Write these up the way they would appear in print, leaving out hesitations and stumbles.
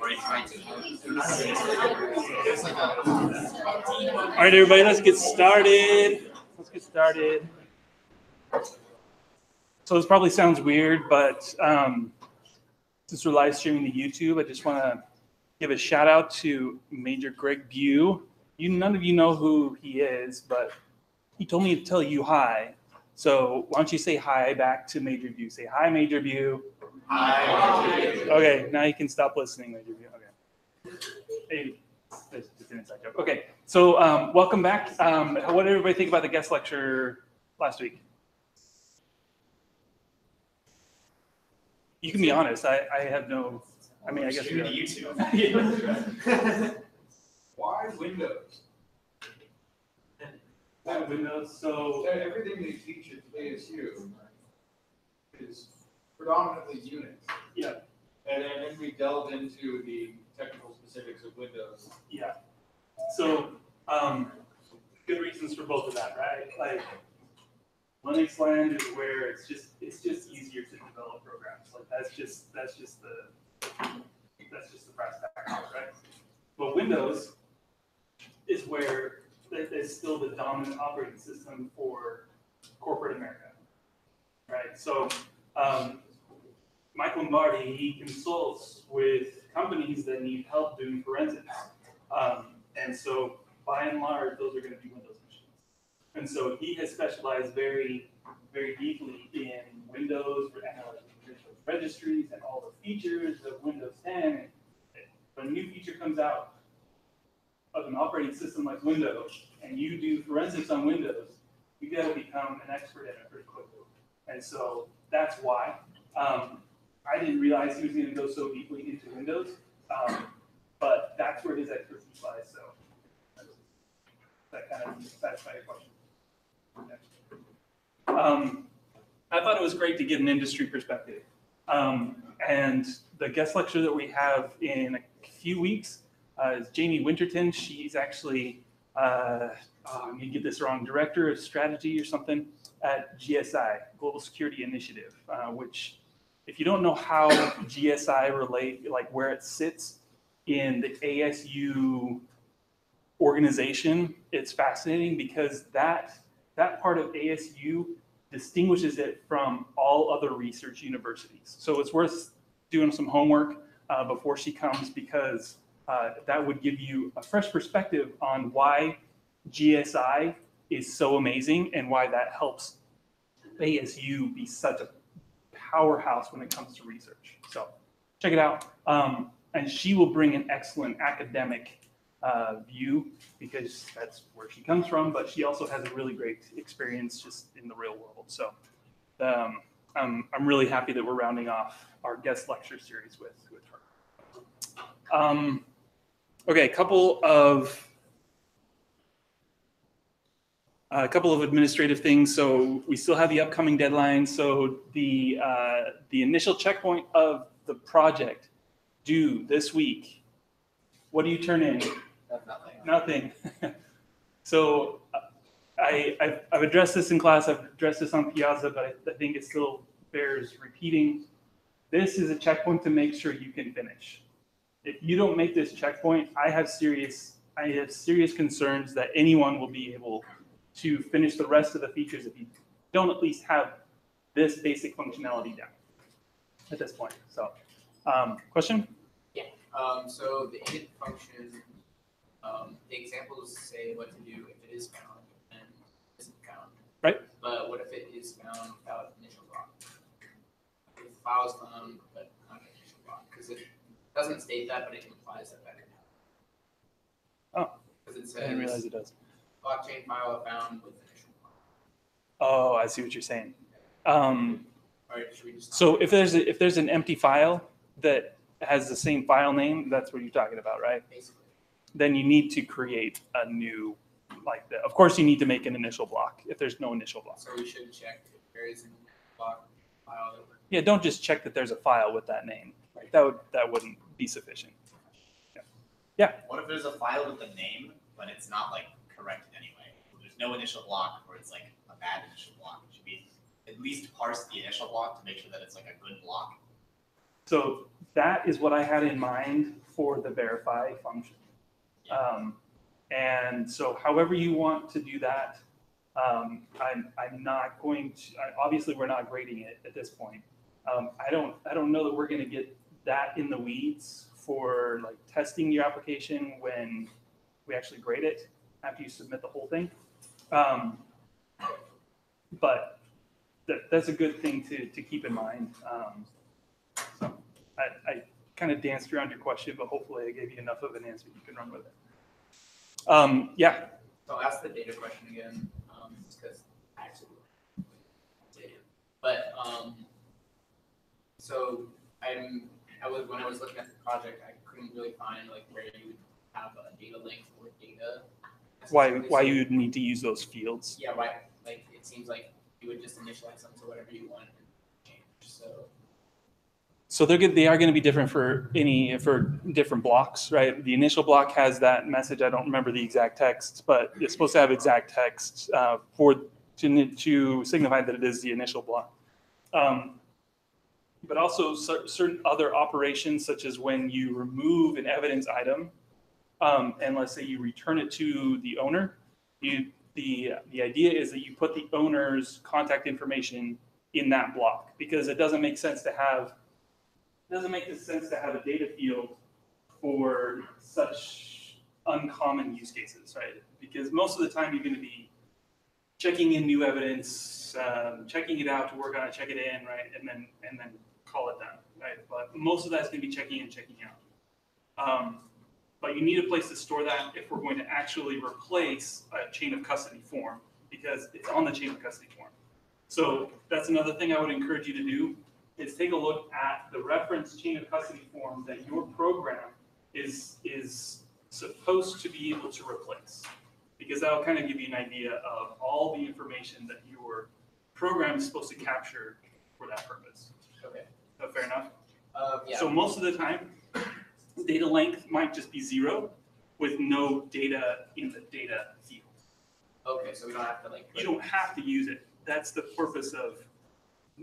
All right, everybody, let's get started. So this probably sounds weird, but since we're live streaming to YouTube, I just want to give a shout out to Major Greg Bew. None of you know who he is, but he told me to tell you hi. So why don't you say hi back to Major Bew? Say hi, Major Bew. Hi. Okay, now you can stop listening, Major Bew. Okay. Hey, it's just an inside joke. Okay, so welcome back. What did everybody think about the guest lecture last week? You can be honest. I have no. I mean, I guess you YouTube. Why Windows? Why Windows? So everything they teach at ASU is predominantly Unix. Yeah. And then we delve into the technical specifics of Windows. Yeah. So good reasons for both of that, right? Like Linux land is where it's just easier to develop programs. Like that's just the brass tacks, right? But Windows is where it's still the dominant operating system for corporate America, right? So Mike Lombardi, he consults with companies that need help doing forensics, and so by and large, those are going to be Windows machines. And so he has specialized very, very deeply in Windows for analyzing Windows registries and all the features of Windows 10. When a new feature comes out of an operating system like Windows, and you do forensics on Windows, you got to become an expert in it pretty quickly. And so that's why. I didn't realize he was going to go so deeply into Windows, but that's where his expertise lies. So that kind of satisfies your question. I thought it was great to get an industry perspective. And the guest lecture that we have in a few weeks is Jamie Winterton. She's actually, I'm going to get this wrong, Director of Strategy or something at GSI, Global Security Initiative, which if you don't know how GSI like where it sits in the ASU organization, it's fascinating because that part of ASU distinguishes it from all other research universities. So it's worth doing some homework before she comes because that would give you a fresh perspective on why GSI is so amazing and why that helps ASU be such a powerhouse when it comes to research. So check it out. And she will bring an excellent academic view because that's where she comes from, but she also has a really great experience just in the real world. So I'm really happy that we're rounding off our guest lecture series with her. Okay, a couple of administrative things. So we still have the upcoming deadline. So the initial checkpoint of the project due this week. What do you turn in? Nothing. So I've addressed this in class. I've addressed this on Piazza, but I think it still bears repeating. This is a checkpoint to make sure you can finish. If you don't make this checkpoint, I have serious concerns that anyone will be able to finish the rest of the features if you don't at least have this basic functionality down at this point. So, question? Yeah. So the init function, the examples say what to do if it is found and isn't found. Right. But what if it is found without initial block? If the file is found but not an initial block, because it doesn't state that, but it implies that could happen. Oh. Because it says I didn't realize it does. Blockchain file found with initial block. Oh, I see what you're saying. All right, should we just So if there's an empty file that has the same file name, that's what you're talking about, right? basically? Then you need to create a new, like that. Of course, you need to make an initial block if there's no initial block. So we should check if there is a block file that we're Yeah, don't just check that there's a file with that name. Right. That wouldn't be sufficient. Yeah. What if there's a file with the name, but it's not like correct anyway? There's no initial block, or it's like a bad initial block. It should be at least parse the initial block to make sure that it's like a good block. So that is what I had in mind for the verify function. And so however you want to do that, I'm not going to, obviously we're not grading it at this point. I don't know that we're going to get that in the weeds for like testing your application when we actually grade it after you submit the whole thing. But that's a good thing to keep in mind. So I kind of danced around your question, but hopefully I gave you enough of an answer you can run with it. Yeah. So I'll ask the data question again, just because I actually did it. But so when I was looking at the project, I couldn't really find like where you would have a data length or data. Why you would need to use those fields? Yeah, why? Like it seems like you would just initialize them to whatever you want and change. So they are going to be different for different blocks, right? The initial block has that message. I don't remember the exact text, but it's supposed to have exact text to signify that it is the initial block. But also certain other operations, such as when you remove an evidence item, and let's say you return it to the owner, the idea is that you put the owner's contact information in that block, because it doesn't make sense to have a data field for such uncommon use cases, right? Because most of the time you're going to be checking in new evidence, checking it out to work on it, check it in, right, and then call it done, right? But most of that's going to be checking in, checking out. But you need a place to store that if we're going to actually replace a chain of custody form, because it's on the chain of custody form. So that's another thing I would encourage you to do, is take a look at the reference chain of custody form that your program is supposed to be able to replace, because that'll kind of give you an idea of all the information that your program is supposed to capture for that purpose. okay. So fair enough? Yeah. So most of the time, data length might just be 0 with no data in the data field. Okay, so we don't have to like. You don't have to use it. That's the purpose of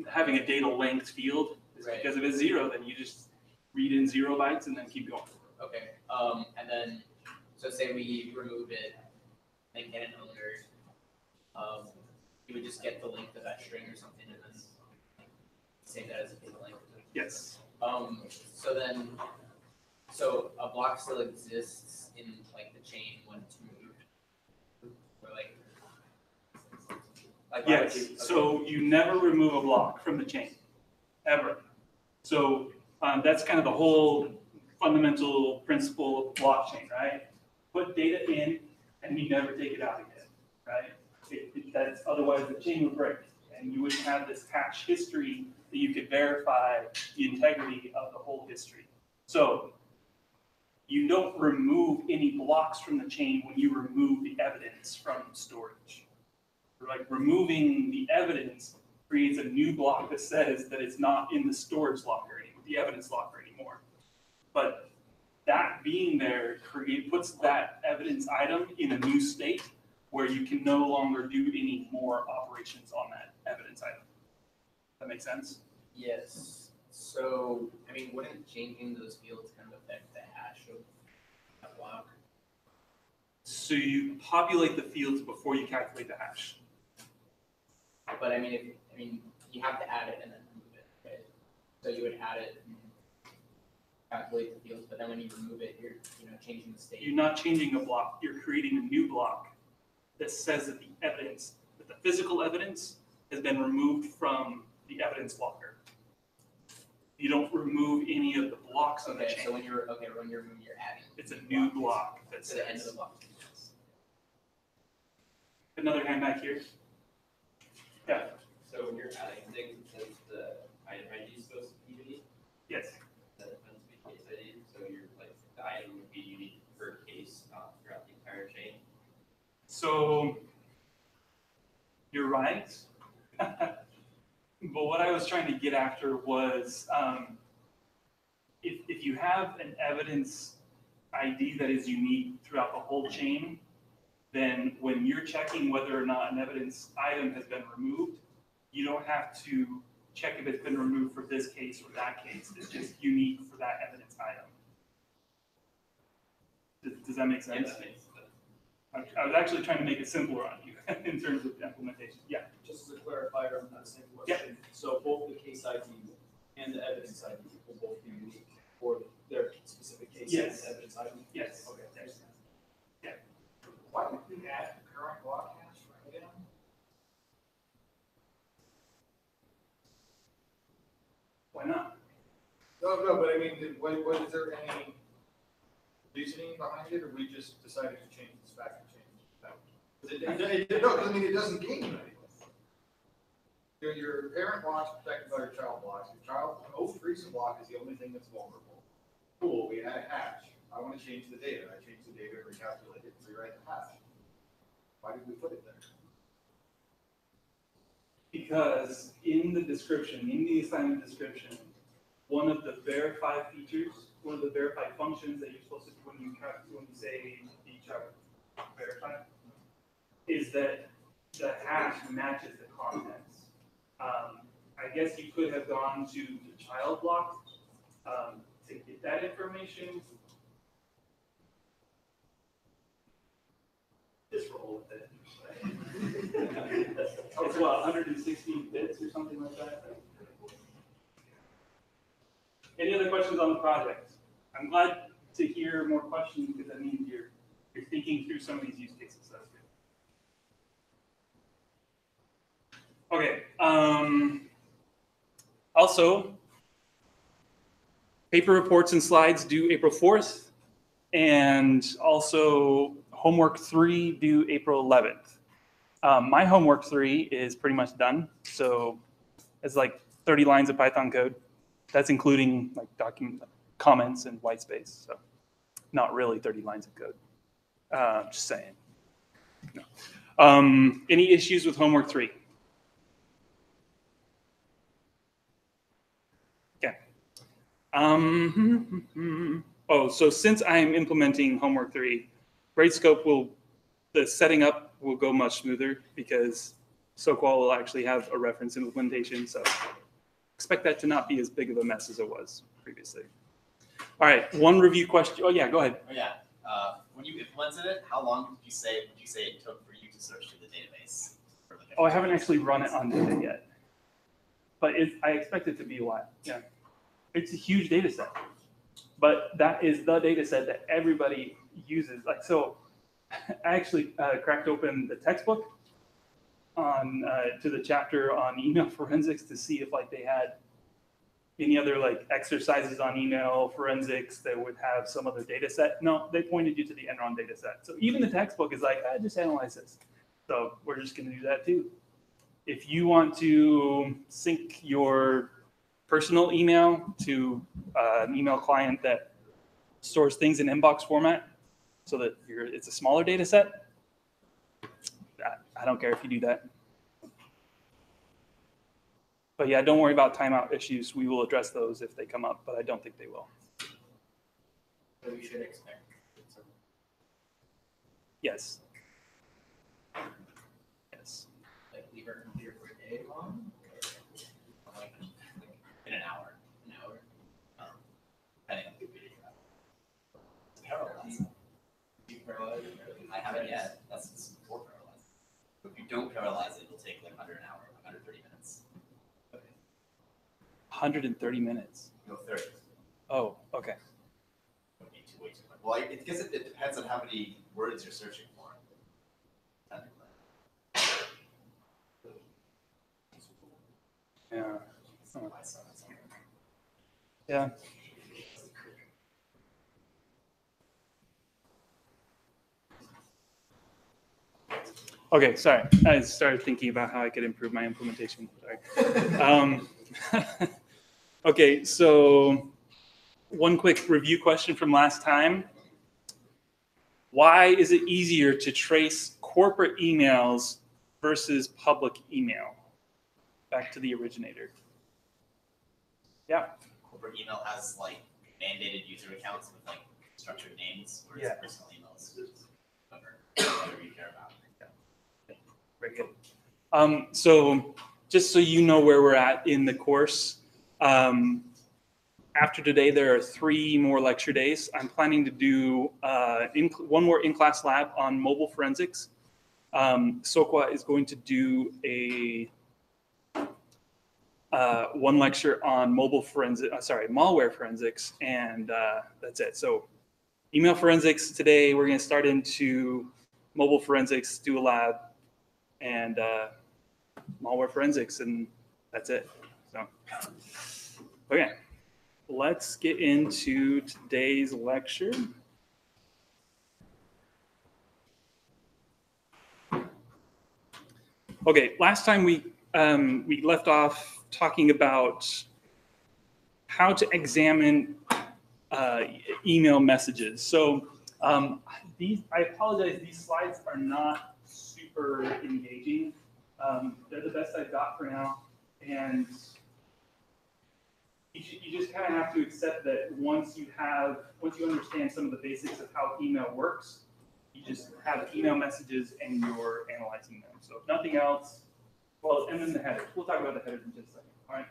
having a data length field, is Right. because if it's 0, then you just read in 0 bytes and then keep going. Okay, and then, so say we remove it and get an owner, you would just get the length of that string or something and then save that as a data length. Yes. So a block still exists in like the chain when it's removed, or like why would Yes. you- okay. So you never remove a block from the chain, ever. So that's kind of the whole fundamental principle of blockchain, right? Put data in and you never take it out again, right? That's otherwise the chain would break, and you wouldn't have this hash history that you could verify the integrity of the whole history. So you don't remove any blocks from the chain when you remove the evidence from storage. Like removing the evidence creates a new block that says that it's not in the storage locker anymore, the evidence locker anymore. But that being there puts that evidence item in a new state where you can no longer do any more operations on that evidence item. That make sense? Yes, so, I mean, wouldn't changing those fields kind of affect the hash of that block? So you populate the fields before you calculate the hash. But I mean, you have to add it and then remove it, right? So you would add it and calculate the fields, but then when you remove it, you're, changing the state. You're not changing a block, you're creating a new block that says that the physical evidence has been removed from the evidence locker. You don't remove any of the blocks on the Okay, chain. so when you're removing, you're adding. It's a new block that To the end of says. the block. Another hand back here. Yeah, So when you're adding things, it says the item ID is supposed to be unique, yes. then it depends on case ID, so you're like, the item would be unique per case, not throughout the entire chain. So you're right. But what I was trying to get after was if you have an evidence ID that is unique throughout the whole chain, then when you're checking whether or not an evidence item has been removed, you don't have to check if it's been removed for this case or that case. It's just unique for that evidence item. Does that make Yeah, sense? that makes sense. I was actually trying to make it simpler on you in terms of implementation. Yeah. Just as a clarifier on that same question, so both the case ID and the evidence ID will both be unique for their specific case and Yes. evidence ID? Yes. Okay, thanks. Why would we add the current block hash right now? Why not? No, but I mean, is there any reasoning behind it, or we just decided to change this back and change it back? No, 'cause I mean, it doesn't gain you anything. Your parent block is protected by your child blocks. Your child, most recent block is the only thing that's vulnerable. Cool, we add a hash. I want to change the data. I change the data, recalculate it, rewrite the hash. Why did we put it there? Because in the description, in the assignment description, one of the verified features, one of the verified functions that you're supposed to do when you say each verify, is that the hash matches the contents. I guess you could have gone to the child block to get that information. Just roll with it. It's what, 116 bits or something like that? Any other questions on the project? I'm glad to hear more questions because that means you're thinking through some of these use cases. So that's good. Okay. Also, paper reports and slides due April 4th, and also homework 3 due April 11th. My homework 3 is pretty much done, so it's like 30 lines of Python code. That's including like document comments and white space, so not really 30 lines of code. Just saying. No. Any issues with homework 3? Okay. Oh, so since I'm implementing homework 3, Gradescope the setting up will go much smoother because SoQual will actually have a reference implementation, so expect that to not be as big of a mess as it was previously. All right, one review question. Oh yeah, go ahead. Oh yeah. When you implemented it, how long would you say it took for you to search through the database? Oh, I haven't actually run it on data yet, but I expect it to be a while. Yeah, it's a huge data set, but that is the data set that everybody uses. Like, so I actually cracked open the textbook on to the chapter on email forensics to see if like they had any other like exercises on email forensics that would have some other data set. No, they pointed you to the Enron data set. So even the textbook is like, just analyze this. So we're just going to do that too. If you want to sync your personal email to an email client that stores things in inbox format so that it's a smaller data set, I don't care if you do that. But yeah, don't worry about timeout issues. We will address those if they come up, but I don't think they will. So we should expect. Yes. Yes. Like leave our computer for a day long? Or like In an hour. an hour? Depending on the computer you have. Paralyze. Do you paralyze it? I haven't yet. That's before paralyze. If you don't paralyze it, it'll take like under an hour, 130 minutes. 130 minutes. No, 30. Oh, okay. Would be way too much. Well, I guess it depends on how many words you're searching for. Technically. Yeah. Oh. My son is on it. Yeah. Okay, sorry. I started thinking about how I could improve my implementation. Sorry. Okay, so one quick review question from last time. Why is it easier to trace corporate emails versus public email? Back to the originator. Yeah. Corporate email has like mandated user accounts with like structured names, whereas Yeah. personal emails just whatever you care about. Very good. So just so you know where we're at in the course, after today, there are 3 more lecture days. I'm planning to do one more in-class lab on mobile forensics. Sokwa is going to do a one lecture on malware forensics, and that's it. So email forensics today, we're going to start into mobile forensics, do a lab, and malware forensics, and that's it. So, okay. Let's get into today's lecture. Okay, last time we left off talking about how to examine email messages. So I apologize, these slides are not super engaging. They're the best I've got for now, and you just kind of have to accept that once you understand some of the basics of how email works, you just have email messages and you're analyzing them. So if nothing else, well, and then the headers. We'll talk about the headers in just a second. All right.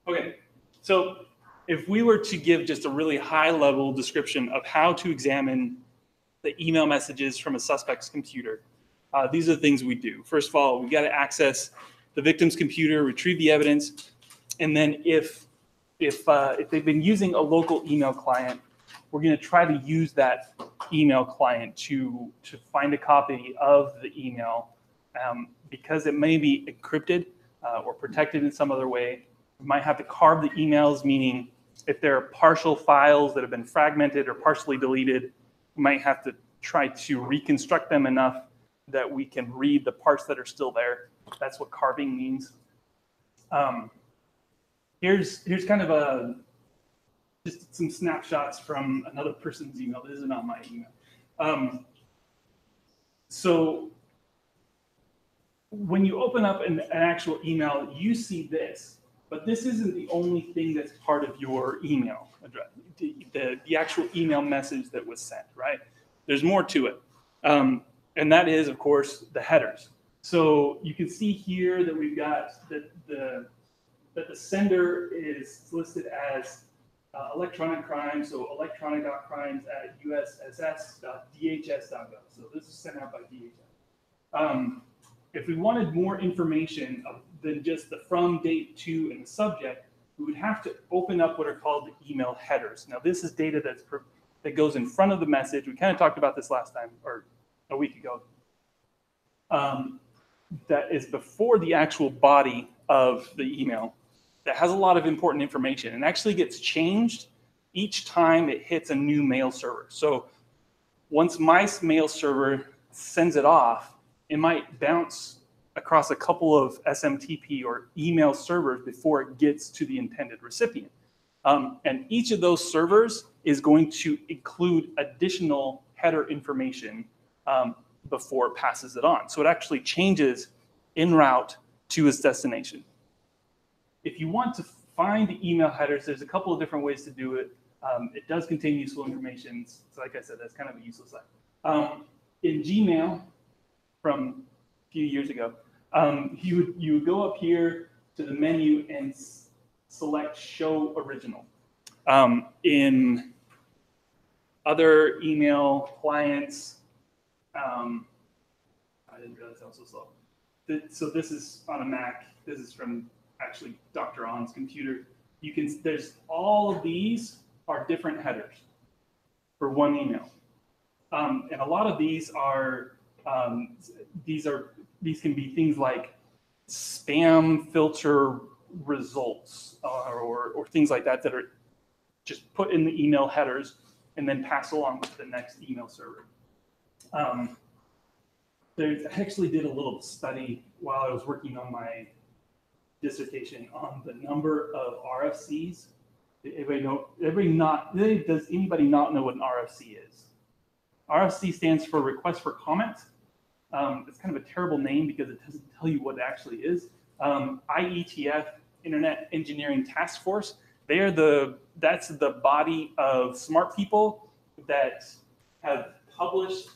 Okay. So if we were to give just a really high level description of how to examine the email messages from a suspect's computer, these are the things we do. First of all, we got to access the victim's computer, retrieve the evidence, and then if they've been using a local email client, we're going to try to use that email client to find a copy of the email, because it may be encrypted or protected in some other way. We might have to carve the emails, meaning if there are partial files that have been fragmented or partially deleted, we might have to try to reconstruct them enough that we can read the parts that are still there. That's what carving means. Here's kind of just some snapshots from another person's email. This is not my email. So when you open up an actual email, you see this, but this isn't the only thing that's part of your email address, the actual email message that was sent, right? There's more to it. And that is, of course, the headers. So you can see here that we've got that the sender is listed as electronic crimes, so electronic.crimes@uss.dhs.gov. So this is sent out by DHS. If we wanted more information than just the from, date, to, and the subject, we would have to open up what are called the email headers. Now, this is data that goes in front of the message. We kind of talked about this last time, or a week ago. That is before the actual body of the email. That has a lot of important information and actually gets changed each time it hits a new mail server. So once my mail server sends it off, it might bounce across a couple of SMTP or email servers before it gets to the intended recipient. And each of those servers is going to include additional header information before it passes it on. So it actually changes en route to its destination. If you want to find the email headers, there's a couple of different ways to do it. It does contain useful information. So like I said, that's kind of a useless site. In Gmail, from a few years ago, you would go up here to the menu and select Show Original. In other email clients, I didn't realize that was so slow. So this is on a Mac. This is from actually Dr. On's computer. There's all of these are different headers for one email. And a lot of these can be things like spam filter results or things like that are just put in the email headers and then pass along to the next email server. I actually did a little study while I was working on my dissertation on the number of RFCs. Does anybody not know what an RFC is? RFC stands for Request for Comment. It's kind of a terrible name because it doesn't tell you what it actually is. IETF, Internet Engineering Task Force, that's the body of smart people that have published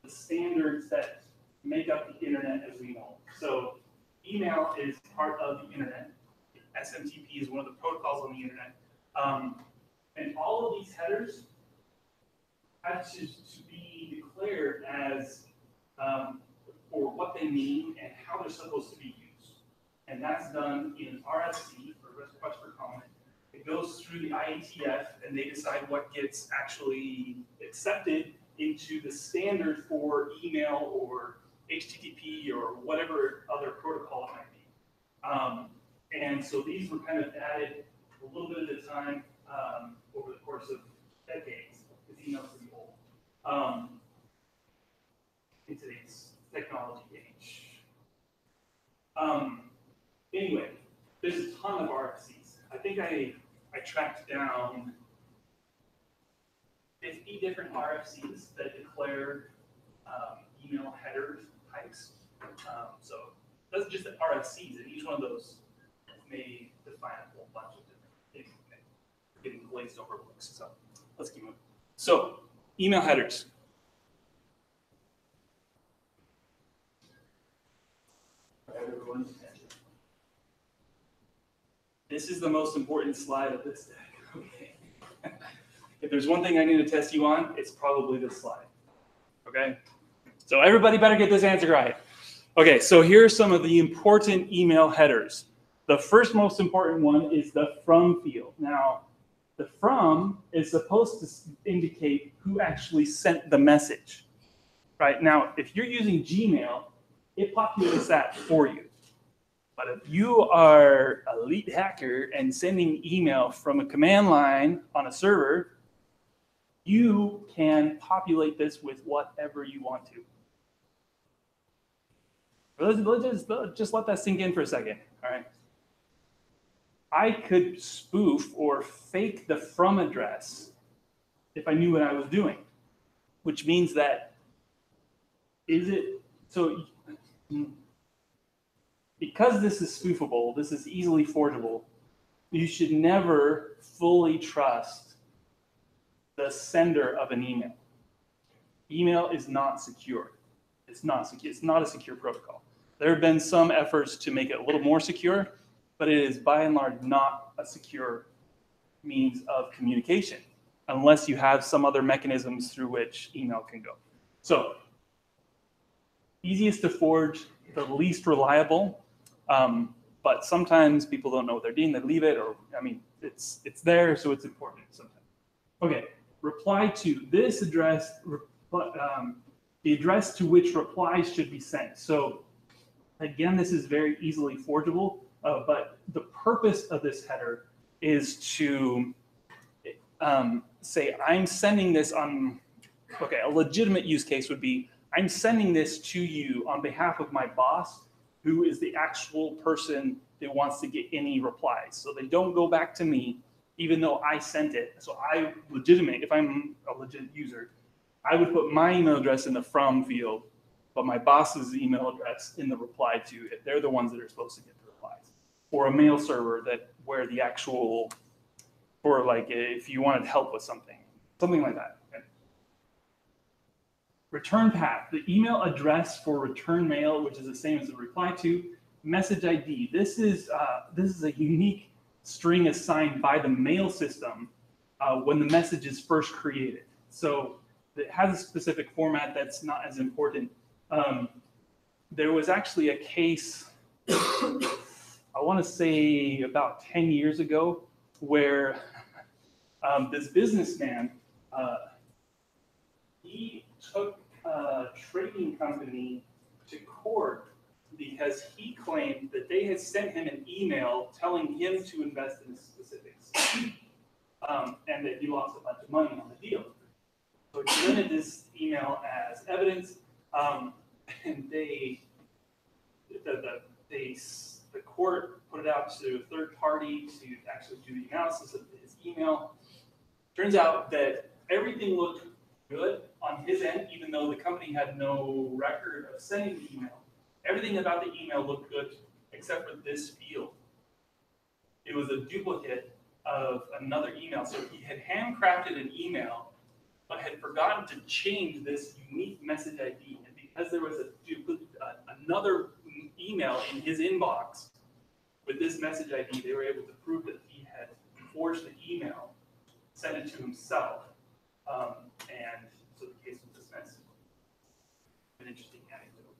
the standards that make up the internet as we know. So email is part of the internet. SMTP is one of the protocols on the internet. And all of these headers have to be declared as for what they mean and how they're supposed to be used. And that's done in RFC, or request for comment. It goes through the IETF, and they decide what gets actually accepted into the standard for email or HTTP or whatever other protocol it might be. And so these were kind of added a little bit at a time over the course of decades, because email's pretty old in today's technology age. Anyway, there's a ton of RFCs. I think I tracked down 50 different RFCs that declare email header types. So that's just the RFCs, and each one of those may define a whole bunch of different things. Getting glazed over looks. So let's keep moving. So email headers. Everyone's attention. This is the most important slide of this deck. Okay. If there's one thing I need to test you on, it's probably this slide. Okay? So everybody better get this answer right. Okay, so here are some of the important email headers. The first most important one is the from field. Now, the from is supposed to indicate who actually sent the message. Right? Now, if you're using Gmail, it populates that for you. But if you are an elite hacker and sending email from a command line on a server, you can populate this with whatever you want to. Let's just let that sink in for a second, all right? I could spoof or fake the from address if I knew what I was doing, which means that, because this is spoofable, this is easily forgeable, you should never fully trust the sender of an email. Email is not secure. It's not secure. It's not a secure protocol. There have been some efforts to make it a little more secure, but it is by and large not a secure means of communication unless you have some other mechanisms through which email can go. So, easiest to forge, the least reliable, but sometimes people don't know what they're doing. They leave it, or it's there, so it's important sometimes. Okay, reply to this address, the address to which replies should be sent. So again, this is very easily forgeable, but the purpose of this header is to say, I'm sending this on, okay, a legitimate use case would be, I'm sending this to you on behalf of my boss, who is the actual person that wants to get any replies. So they don't go back to me, even though I sent it. So I legitimate, if I'm a legit user, I would put my email address in the from field, but my boss's email address in the reply to, if they're the ones that are supposed to get the replies. Or a mail server where the actual, or like if you wanted help with something like that. Okay. Return path, the email address for return mail, which is the same as the reply to. Message ID, this is a unique string assigned by the mail system when the message is first created. So it has a specific format that's not as important. There was actually a case, I want to say about 10 years ago, where this businessman, he took a trading company to court because he claimed that they had sent him an email telling him to invest in specifics, and that he lost a bunch of money on the deal. So he presented this email as evidence, and the court put it out to a third party to actually do the analysis of his email. Turns out that everything looked good on his end, even though the company had no record of sending the email. Everything about the email looked good except for this field. It was a duplicate of another email. So he had handcrafted an email, but had forgotten to change this unique message ID. And because there was another email in his inbox with this message ID, they were able to prove that he had forged the email, sent it to himself, and so the case was dismissed. An interesting anecdote.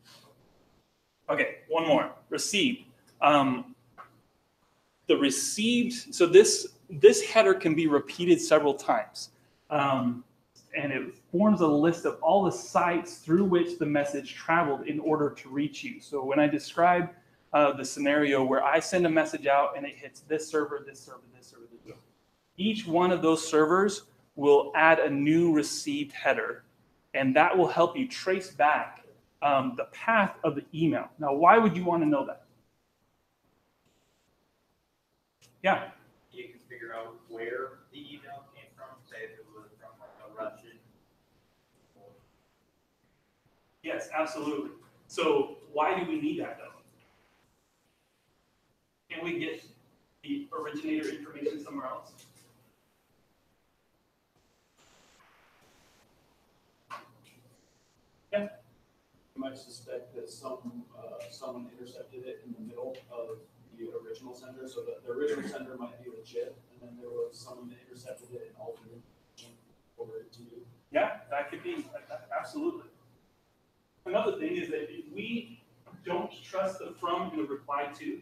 Okay, one more. Received. The received, so this header can be repeated several times. And it forms a list of all the sites through which the message traveled in order to reach you. So when I describe the scenario where I send a message out and it hits this server, this server, this server, this server, each one of those servers will add a new received header, and that will help you trace back the path of the email. Now, why would you want to know that? Yeah. You can figure out where the email came from, say if it was from a Russian. Yes, absolutely. So why do we need that though? Can we get the originator information somewhere else? Yeah. You might suspect that someone intercepted it in the middle of the original sender, so that the original sender might be legit, and then there was someone that intercepted it and altered it over it to you. Yeah, that could be, absolutely. Another thing is that if we don't trust the from and the reply to,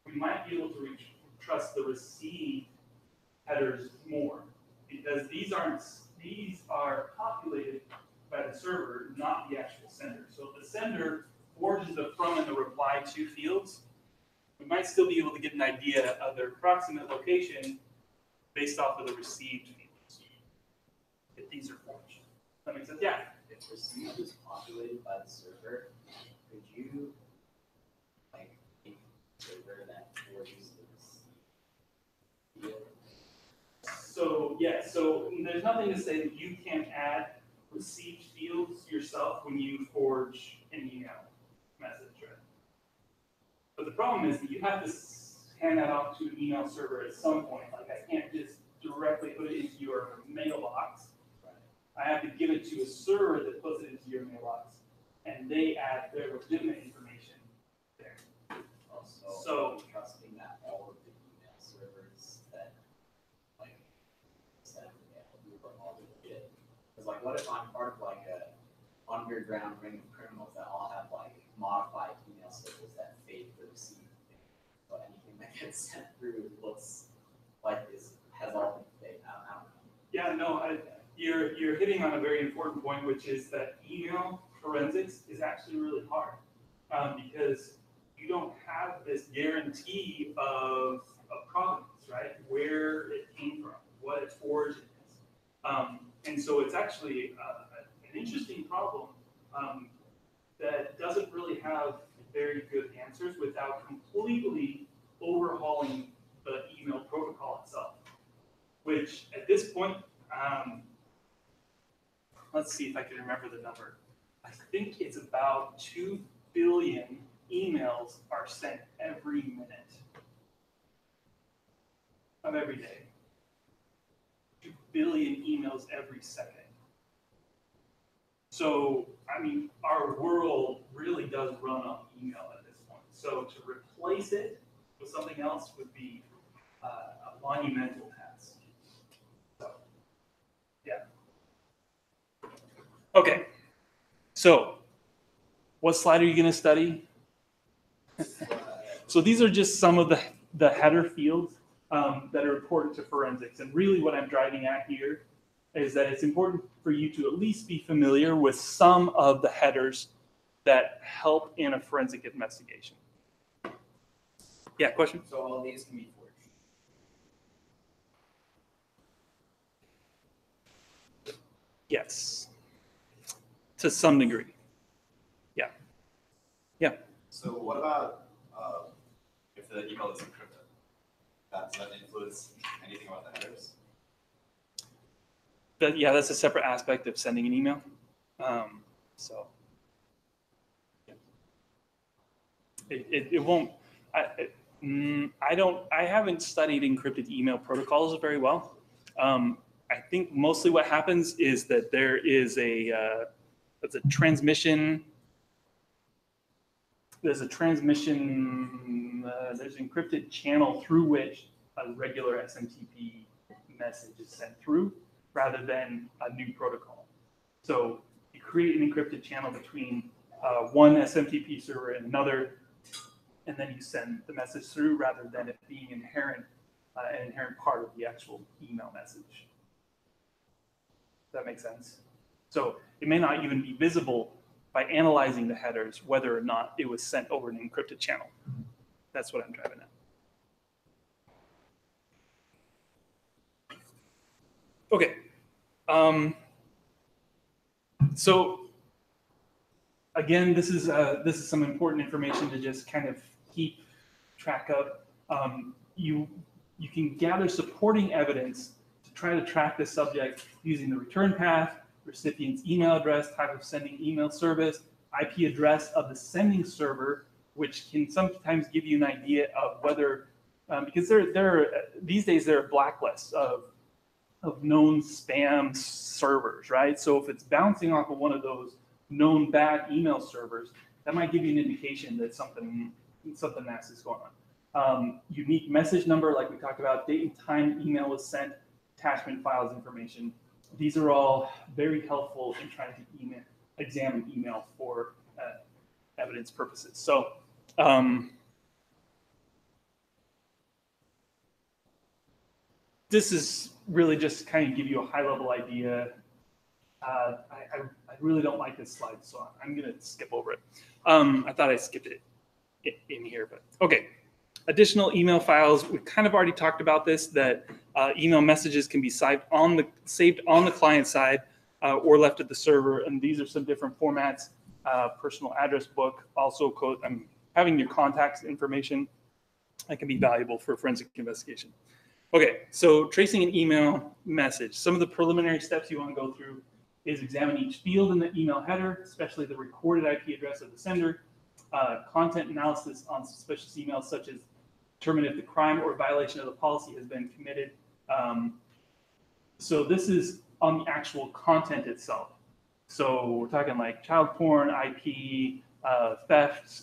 we might be able to trust the receive headers more, because these are populated by the server, not the actual sender. So if the sender forges the from and the reply to fields, we might still be able to get an idea of their approximate location based off of the received fields, if these are forged. Does that make sense? Yeah. If received is populated by the server, could you like make a server that forges the receive field? So yeah, so there's nothing to say that you can't add received fields yourself when you forge an email message, right? But the problem is that you have to hand that off to an email server at some point. Like I can't just directly put it into your mailbox. I have to give it to a server that puts it into your mailbox, and they add their legitimate information there. Also, So trusting that all of the email servers that like send mail are all legit. Because like, what if I'm part of like a underground ring of criminals that all have like modified email servers that fake the receipt? So anything that gets sent through looks like this has all been fake. I don't know. yeah, no, you're hitting on a very important point, which is that email forensics is actually really hard because you don't have this guarantee of provenance, right? Where it came from, what its origin is. And so it's actually an interesting problem that doesn't really have very good answers without completely overhauling the email protocol itself, which at this point, let's see if I can remember the number. I think it's about 2 billion emails are sent every minute of every day. 2 billion emails every second. So, I mean, our world really does run on email at this point. So to replace it with something else would be a monumental task. So, yeah. Okay, so what slide are you going to study? So these are just some of the header fields that are important to forensics. And really what I'm driving at here is that it's important for you to at least be familiar with some of the headers that help in a forensic investigation. Yeah, question? So all these can be forged. Yes, to some degree. Yeah. Yeah. So what about if the email is encrypted? Does that influence anything about the headers? Yeah, that's a separate aspect of sending an email. So it won't. I haven't studied encrypted email protocols very well. I think mostly what happens is that there is a transmission. there's a transmission, there's an encrypted channel through which a regular SMTP message is sent through rather than a new protocol. So you create an encrypted channel between one SMTP server and another, and then you send the message through rather than it being an inherent part of the actual email message. Does that make sense? So it may not even be visible by analyzing the headers whether or not it was sent over an encrypted channel. That's what I'm driving at. Okay. So again, this is some important information to just kind of keep track of. You can gather supporting evidence to try to track the subject using the return path, recipient's email address, type of sending email service, IP address of the sending server, which can sometimes give you an idea of whether, because these days there are blacklists of known spam servers, right? So if it's bouncing off of one of those known bad email servers, that might give you an indication that something nasty is going on. Unique message number, like we talked about, date and time email was sent, attachment files information. These are all very helpful in trying to examine email for evidence purposes. So this is really just kind of give you a high-level idea. I really don't like this slide, so I'm going to skip over it. I thought I skipped it in here, but okay. Additional email files. We've kind of already talked about this, that email messages can be saved on the client side or left at the server, and these are some different formats. Personal address book, also having your contacts information that can be valuable for forensic investigation. Okay, so tracing an email message. Some of the preliminary steps you want to go through is examine each field in the email header, especially the recorded IP address of the sender, content analysis on suspicious emails, such as determine if the crime or violation of the policy has been committed. So this is on the actual content itself. So we're talking like child porn, IP, theft,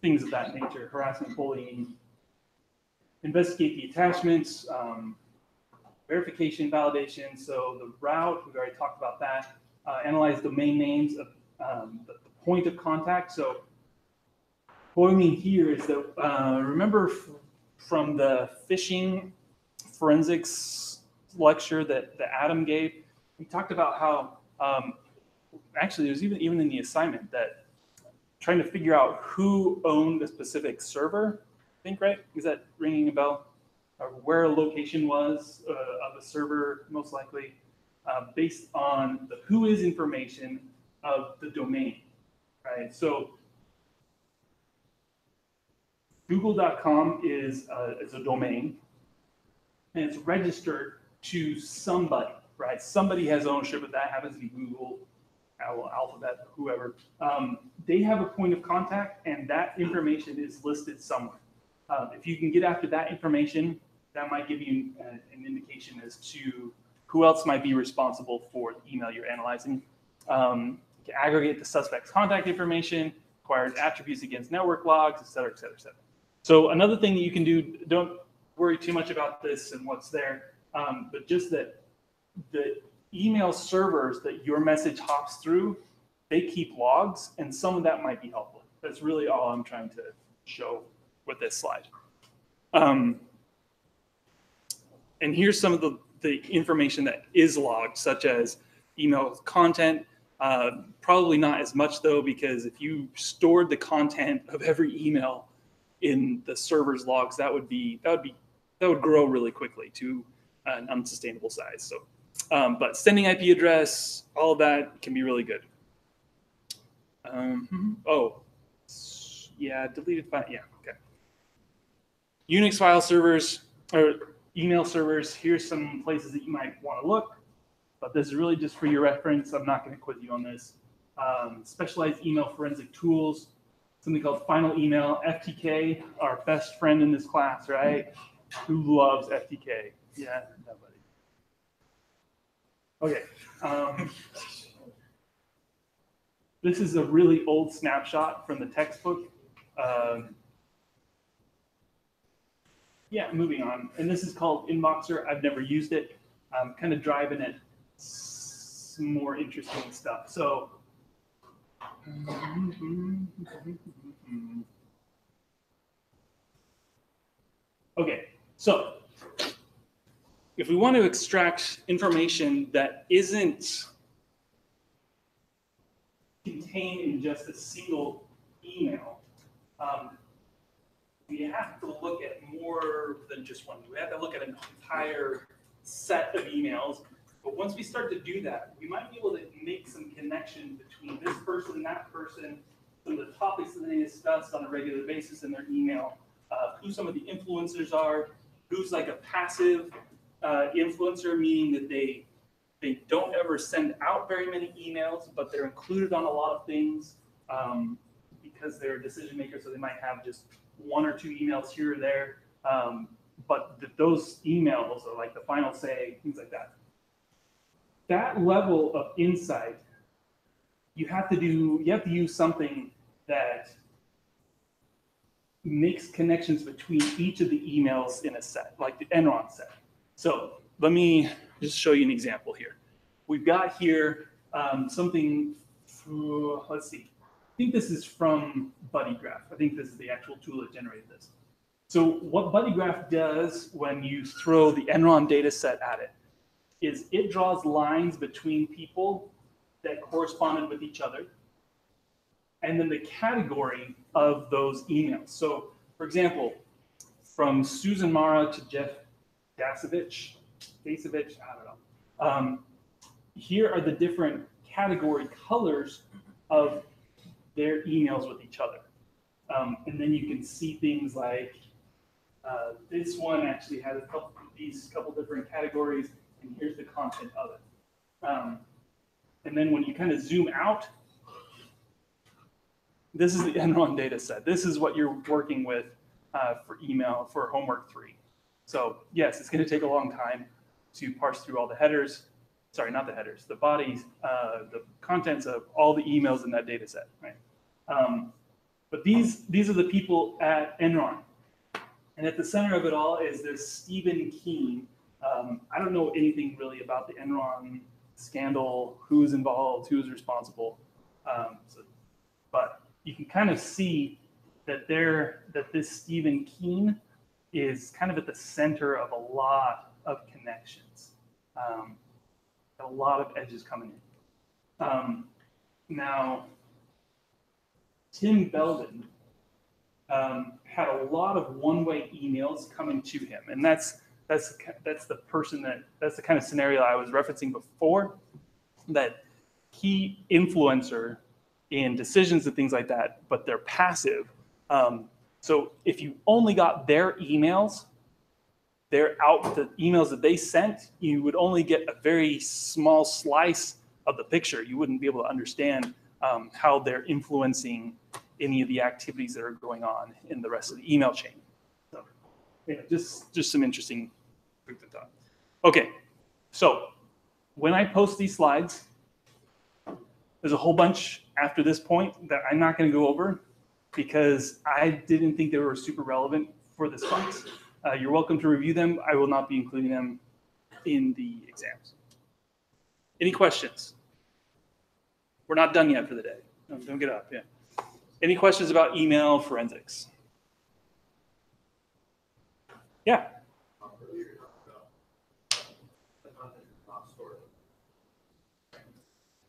things of that nature, harassment, bullying. Investigate the attachments, verification, validation. So the route, we've already talked about that. Analyze domain names of the point of contact. So what we mean here is that, remember from the phishing forensics lecture that Adam gave, we talked about how, actually there's even in the assignment that trying to figure out who owned a specific server, I think, right? Is that ringing a bell? Or where a location was of a server, most likely, based on the who is information of the domain, right? So Google.com is a domain, and it's registered to somebody, right? Somebody has ownership of that, happens to be Google, Alphabet, whoever. They have a point of contact, and that information is listed somewhere. If you can get after that information, that might give you an indication as to who else might be responsible for the email you're analyzing. You can aggregate the suspect's contact information, acquire attributes against network logs, et cetera, et cetera, et cetera. So another thing that you can do, don't worry too much about this and what's there, but just that the email servers that your message hops through, they keep logs, and some of that might be helpful. That's really all I'm trying to show with this slide. And here's some of the information that is logged, such as email content. Probably not as much though, because if you stored the content of every email in the server's logs, that would grow really quickly to an unsustainable size. So, but sending IP address, all of that can be really good. Oh, yeah, deleted file. Yeah, okay. Unix file servers or email servers. Here's some places that you might want to look, but this is really just for your reference. I'm not going to quiz you on this. Specialized email forensic tools, something called Final Email, FTK, our best friend in this class, right? Who loves FTK? Yeah, nobody. Okay. this is a really old snapshot from the textbook. Yeah, moving on. And this is called Inboxer. I've never used it. I'm kind of driving at some more interesting stuff. So, okay, so if we want to extract information that isn't contained in just a single email, we have to look at more than just one. We have to look at an entire set of emails. But once we start to do that, we might be able to make some connection between this person, that person, some of the topics that they discussed on a regular basis in their email, who some of the influencers are, who's like a passive influencer, meaning that they don't ever send out very many emails, but they're included on a lot of things because they're a decision maker, so they might have just one or two emails here or there, but those emails are like the final say, things like that. That level of insight, you have to use something that makes connections between each of the emails in a set, like the Enron set. So let me just show you an example here. We've got here something, let's see. I think this is from BuddyGraph. I think this is the actual tool that generated this. So what BuddyGraph does when you throw the Enron data set at it is it draws lines between people that corresponded with each other and then the category of those emails. So for example, from Susan Mara to Jeff Dasovich, I don't know. Here are the different category colors of their emails with each other. And then you can see things like this one actually has these couple different categories, and here's the content of it. And then when you kind of zoom out, this is the Enron data set. This is what you're working with for email for homework 3. So yes, it's going to take a long time to parse through all the headers. Sorry, not the headers, the bodies, the contents of all the emails in that data set, right? But these are the people at Enron. And at the center of it all is this Stephen Keen. I don't know anything really about the Enron scandal, who's involved, who's responsible. But you can kind of see that this Stephen Keen is kind of at the center of a lot of connections, a lot of edges coming in. Now, Tim Belden had a lot of one-way emails coming to him, and that's the kind of scenario I was referencing before, that key influencer in decisions and things like that, but they're passive. So if you only got their emails, the emails that they sent, you would only get a very small slice of the picture. You wouldn't be able to understand how they're influencing any of the activities that are going on in the rest of the email chain. So, yeah, just some interesting food for thought. Okay, so when I post these slides, there's a whole bunch after this point that I'm not going to go over because I didn't think they were super relevant for this class. You're welcome to review them. I will not be including them in the exams. Any questions? We're not done yet for the day. No, don't get up. Yeah. Any questions about email forensics? Yeah.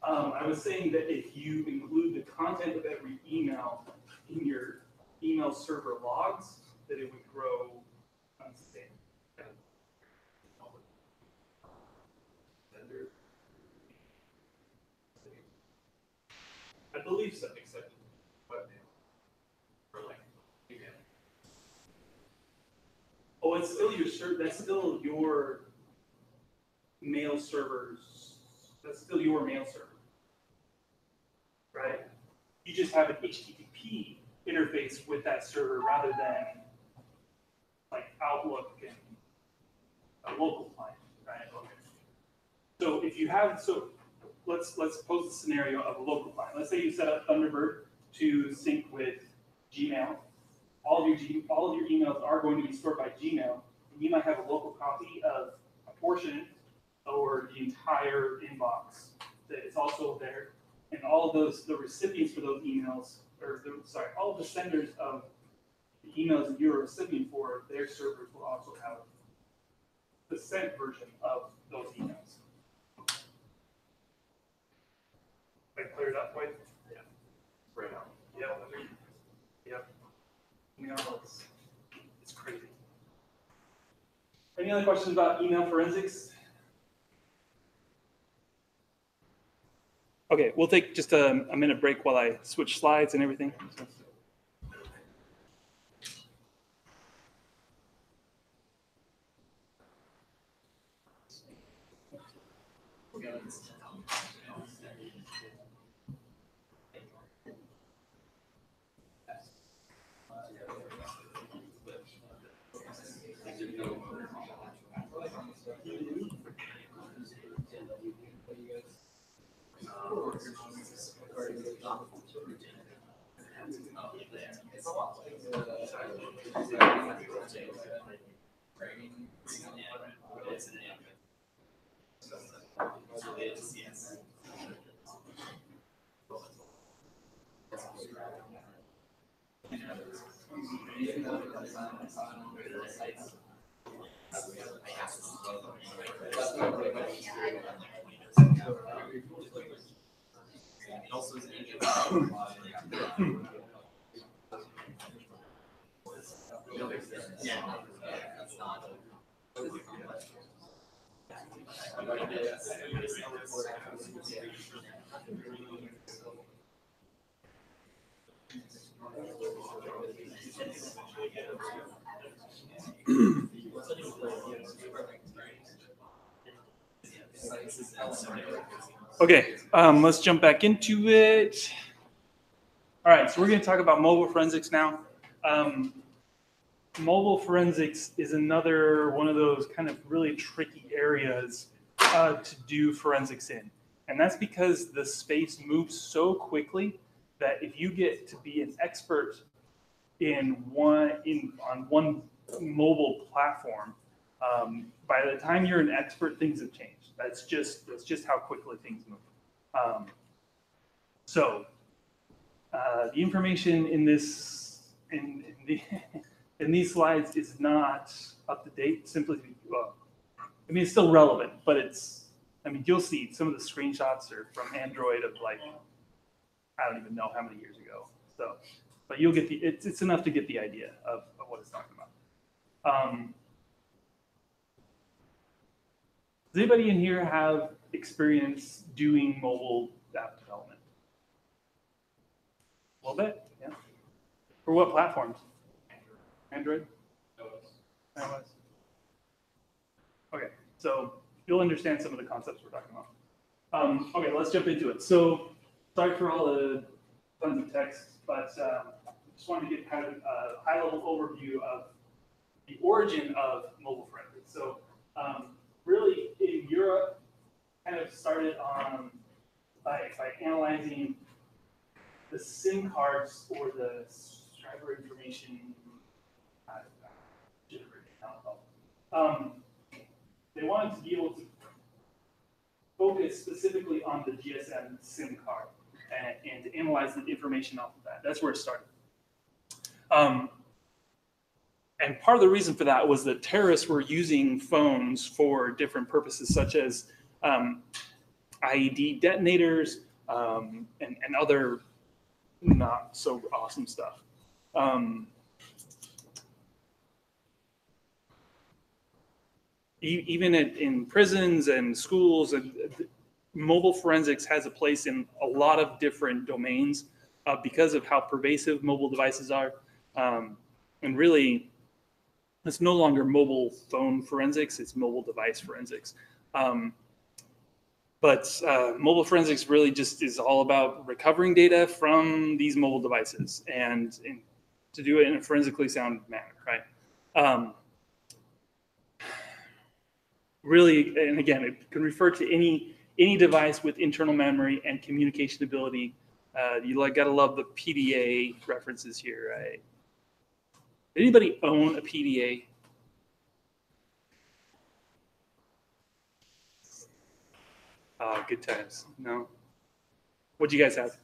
I was saying that if you include the content of every email in your email server logs, that it would grow unsustainable. I believe so. Except webmail. Or like email. Oh, it's still your server. That's still your mail servers. That's still your mail server, right? You just have an HTTP interface with that server rather than like Outlook and a local client, right? Okay. So if you have, let's pose the scenario of a local client. Let's say you set up Thunderbird to sync with Gmail. All of your emails are going to be stored by Gmail, and you might have a local copy of a portion or the entire inbox that is also there, and all of the recipients for those emails, all of the senders of the emails that you're a recipient for, their servers will also have the sent version of those emails. I cleared up, Wade? Yeah. Right now. Yep. You know, it's crazy. Any other questions about email forensics? Okay, we'll take just a minute break while I switch slides and everything. Okay, let's jump back into it. All right, so we're going to talk about mobile forensics now. Mobile forensics is another one of those kind of really tricky areas to do forensics in. And that's because the space moves so quickly that if you get to be an expert on one mobile platform, by the time you're an expert, things have changed. That's just how quickly things move. The information in these slides is not up to date. It's still relevant, but you'll see some of the screenshots are from Android of I don't even know how many years ago. But you'll get it's enough to get the idea of what it's talking about. Does anybody in here have experience doing mobile app development? A little bit, yeah. For what platforms? Android? iOS. Okay, so you'll understand some of the concepts we're talking about. Okay, let's jump into it. So, sorry for all the tons of text, but just wanted to get kind of a high-level overview of the origin of mobile forensics. So, really, in Europe, kind of started on by analyzing the SIM cards or the subscriber information generated. They wanted to be able to focus specifically on the GSM SIM card and to analyze the information off of that. That's where it started. And part of the reason for that was that terrorists were using phones for different purposes, such as IED detonators and other not so awesome stuff. Even in prisons and schools, mobile forensics has a place in a lot of different domains because of how pervasive mobile devices are. And really, it's no longer mobile phone forensics, it's mobile device forensics. But mobile forensics really just is all about recovering data from these mobile devices and to do it in a forensically sound manner, right? Really, and again, it can refer to any device with internal memory and communication ability. You gotta love the PDA references here, right? Anybody own a PDA? Oh, good times. No. What'd you guys have?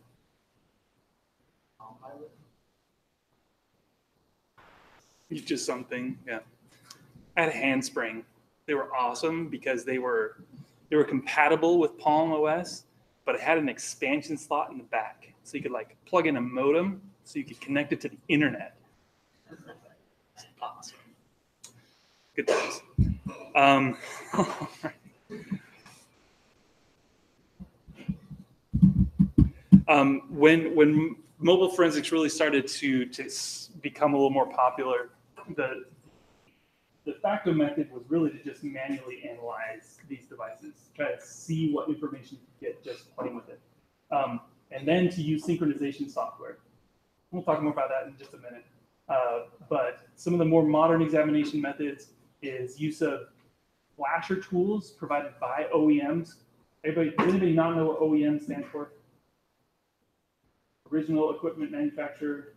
Just something, yeah. I had a handspring. They were awesome because they were compatible with Palm OS, but it had an expansion slot in the back, so you could like plug in a modem, so you could connect it to the internet. Awesome. Good times. When mobile forensics really started to become a little more popular, the de facto method was really to just manually analyze these devices, try to see what information you could get just playing with it, and then to use synchronization software. We'll talk more about that in just a minute. But some of the more modern examination methods is use of flasher tools provided by OEMs. Does anybody not know what OEM stands for? Original equipment manufacturer.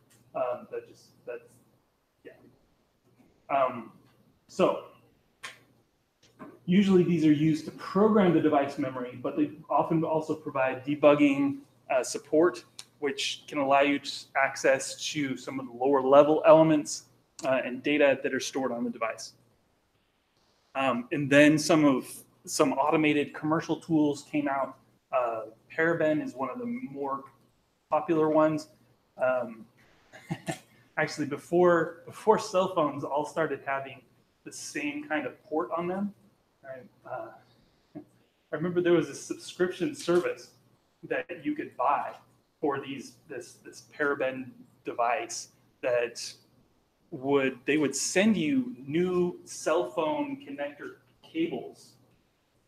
So usually these are used to program the device memory, but they often also provide debugging support, which can allow you access to some of the lower level elements and data that are stored on the device. And then some automated commercial tools came out. Paraben is one of the more popular ones. Actually, before cell phones all started having the same kind of port on them, right? I remember there was a subscription service that you could buy for this Paraben device that they would send you new cell phone connector cables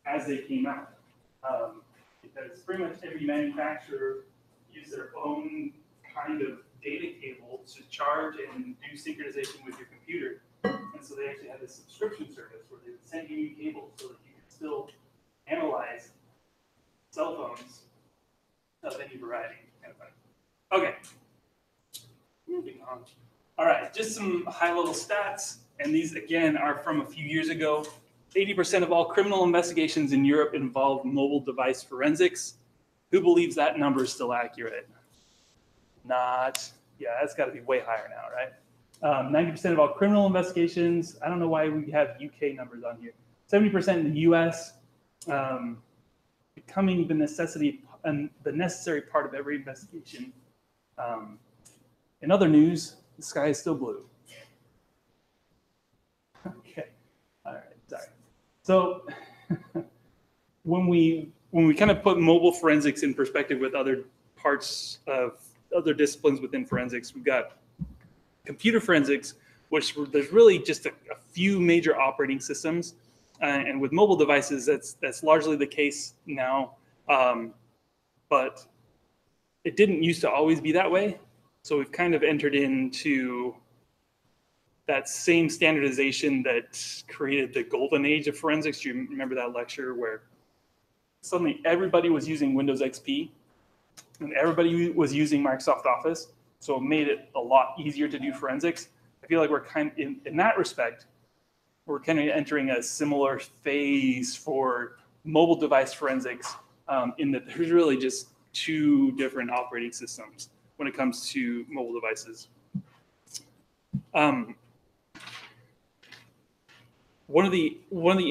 as they came out, because pretty much every manufacturer used their own kind of data cable to charge and do synchronization with your computer. And so they actually had this subscription service where they would send you new cables so that you could still analyze cell phones of any variety. Okay, moving on. All right, just some high-level stats, and these again are from a few years ago. 80% of all criminal investigations in Europe involve mobile device forensics. Who believes that number is still accurate? Not. Yeah, that's got to be way higher now, right? 90% of all criminal investigations. I don't know why we have UK numbers on here. 70% in the US, becoming the necessity and the necessary part of every investigation. In other news, the sky is still blue. Okay, all right, sorry. So when we kind of put mobile forensics in perspective with other parts of other disciplines within forensics, we've got computer forensics, which there's really just a few major operating systems, and with mobile devices, that's largely the case now, but it didn't used to always be that way. So we've kind of entered into that same standardization that created the golden age of forensics. Do you remember that lecture where suddenly everybody was using Windows XP and everybody was using Microsoft Office? So it made it a lot easier to do forensics. I feel like we're kind of, in that respect, we're kind of entering a similar phase for mobile device forensics, in that there's really just two different operating systems when it comes to mobile devices. One of the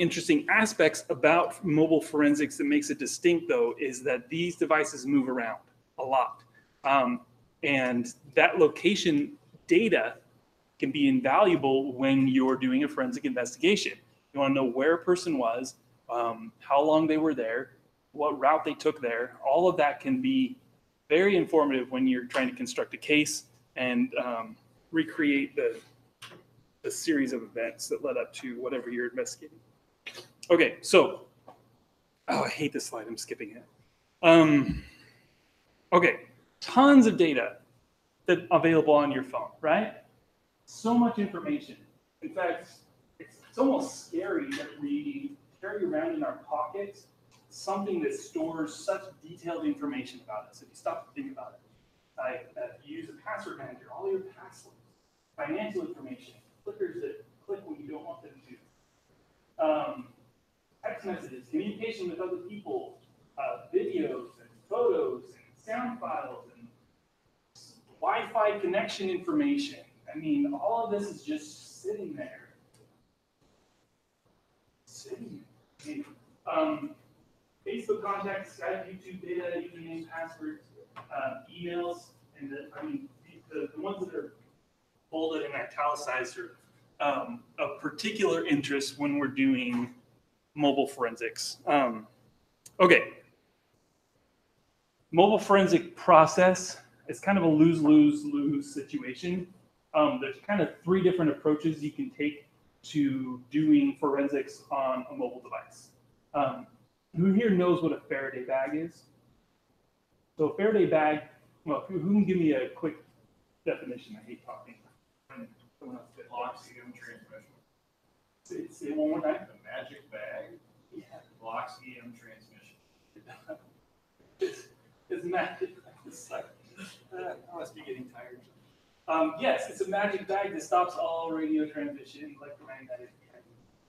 interesting aspects about mobile forensics that makes it distinct, though, is that these devices move around a lot, and that location data can be invaluable when you're doing a forensic investigation. You want to know where a person was, how long they were there, what route they took there. All of that can be very informative when you're trying to construct a case and recreate the series of events that led up to whatever you're investigating. Okay, so, I hate this slide, I'm skipping it. Okay, tons of data that's available on your phone, right? So much information. In fact, it's almost scary that we carry around in our pockets something that stores such detailed information about us. If you stop to think about it, like you use a password manager, all your passwords, financial information, clickers that click when you don't want them to, text messages, communication with other people, videos and photos and sound files and Wi-Fi connection information. I mean, all of this is just sitting there. Facebook contacts, Skype, YouTube data, username, passwords, emails, and the ones that are bolded and italicized are of particular interest when we're doing mobile forensics. Okay. Mobile forensic process is kind of a lose-lose-lose situation. There's kind of 3 different approaches you can take to doing forensics on a mobile device. Who here knows what a Faraday bag is? So a Faraday bag, well, who can give me a quick definition? I hate talking. Someone else did. Locks EM transmission. Say it one more time. The magic bag Yeah. locks EM transmission. It's magic. It's like, I must be getting tired. Yes, it's a magic bag that stops all radio transmission, electromagnetic.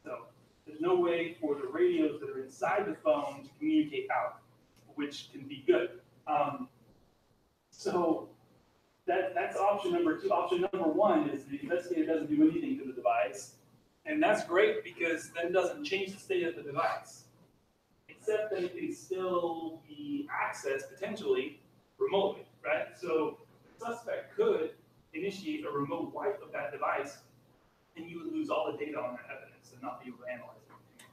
So there's no way for the radios that are inside the phone to communicate out, which can be good. So that's option number 2. Option number 1 is the investigator doesn't do anything to the device, and that's great because then it doesn't change the state of the device, except that it can still be accessed potentially remotely, right? So the suspect could initiate a remote wipe of that device, and you would lose all the data on that evidence and not be able to analyze it.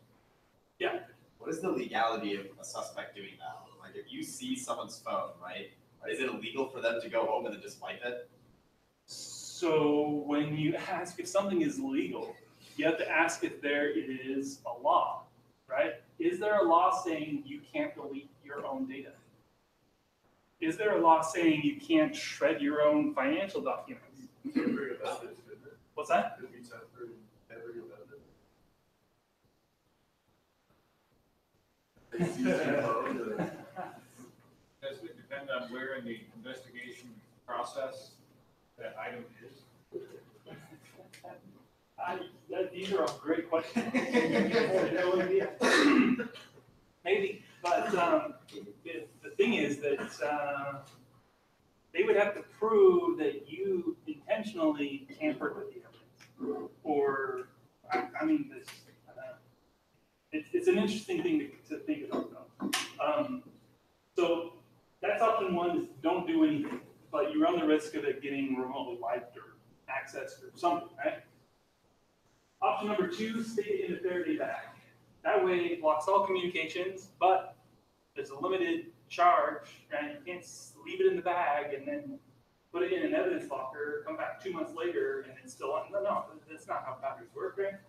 Yeah. What is the legality of a suspect doing that? Like, if you see someone's phone, right, is it illegal for them to go home and then just wipe it? So when you ask if something is legal, you have to ask if there is a law, right? Is there a law saying you can't delete your own data? Is there a law saying you can't shred your own financial documents? What's that? Does it depend on where in the investigation process that item is? These are all great questions. No idea. Maybe, but the thing is that they would have to prove that you intentionally tampered with the evidence, or I mean, this. It's an interesting thing to think about, though. So that's option 1 is don't do anything, but you run the risk of it getting remotely wiped or accessed or something, right? Option number 2, stick it in a Faraday bag. That way it blocks all communications, but there's a limited charge, and you can't leave it in the bag and then put it in an evidence locker, come back 2 months later, and it's still on. No, that's not how batteries work, right?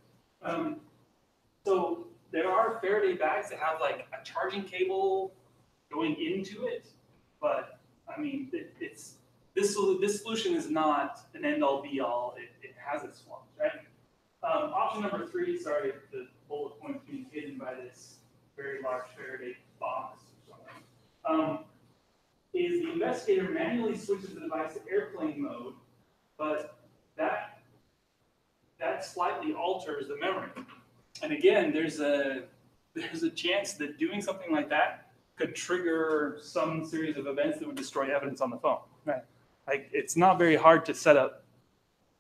So there are Faraday bags that have like a charging cable going into it, but I mean, this solution is not an end-all be-all. It has its flaws, right? Option number 3, sorry if the bullet point being hidden by this very large Faraday box or something, is the investigator manually switches the device to airplane mode, but that slightly alters the memory. And again, there's a chance that doing something like that could trigger some series of events that would destroy evidence on the phone. Right? Like, it's not very hard to set up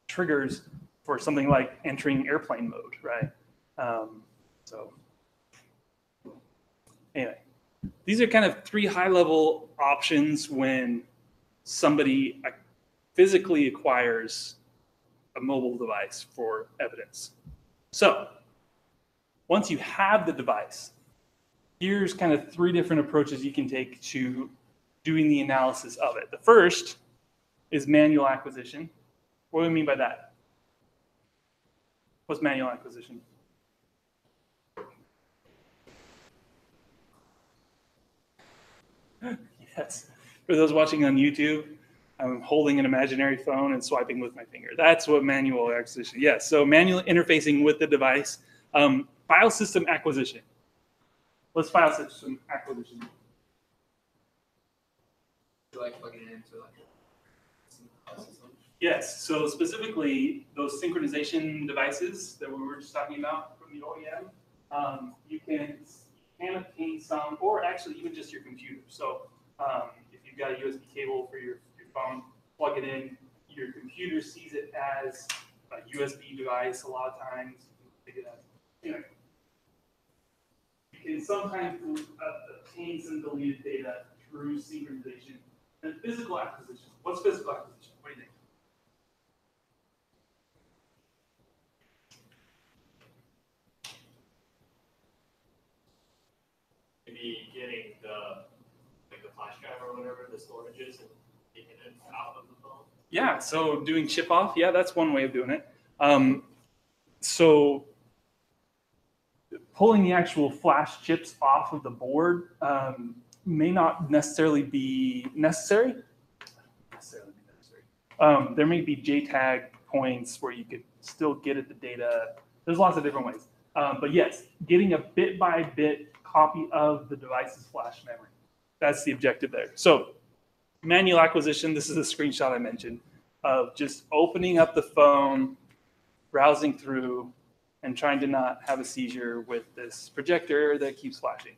triggers for something like entering airplane mode, right? So anyway, these are kind of 3 high-level options when somebody physically acquires a mobile device for evidence. So once you have the device, here's kind of 3 different approaches you can take to doing the analysis of it. The first is manual acquisition. What do we mean by that? What's manual acquisition? Yes. For those watching on YouTube, I'm holding an imaginary phone and swiping with my finger. That's what manual acquisition. Yes. So manual interfacing with the device. File system acquisition. let's file system acquisition. Do I plug it into like a system? Yes, so specifically those synchronization devices that we were just talking about from the OEM, you can obtain some, or actually even just your computer. So if you've got a USB cable for your phone, plug it in. Your computer sees it as a USB device a lot of times. You know, you can sometimes obtain some deleted data through synchronization. And physical acquisition. What's physical acquisition? What do you think? Maybe getting the flash drive or whatever the storage is and taking it out of the phone. Yeah, so doing chip off, yeah, that's one way of doing it. So pulling the actual flash chips off of the board may not necessarily be necessary. There may be JTAG points where you could still get at the data. There's lots of different ways. But yes, getting a bit by bit copy of the device's flash memory. That's the objective there. So manual acquisition, this is a screenshot I mentioned of just opening up the phone, browsing through, and trying to not have a seizure with this projector that keeps flashing.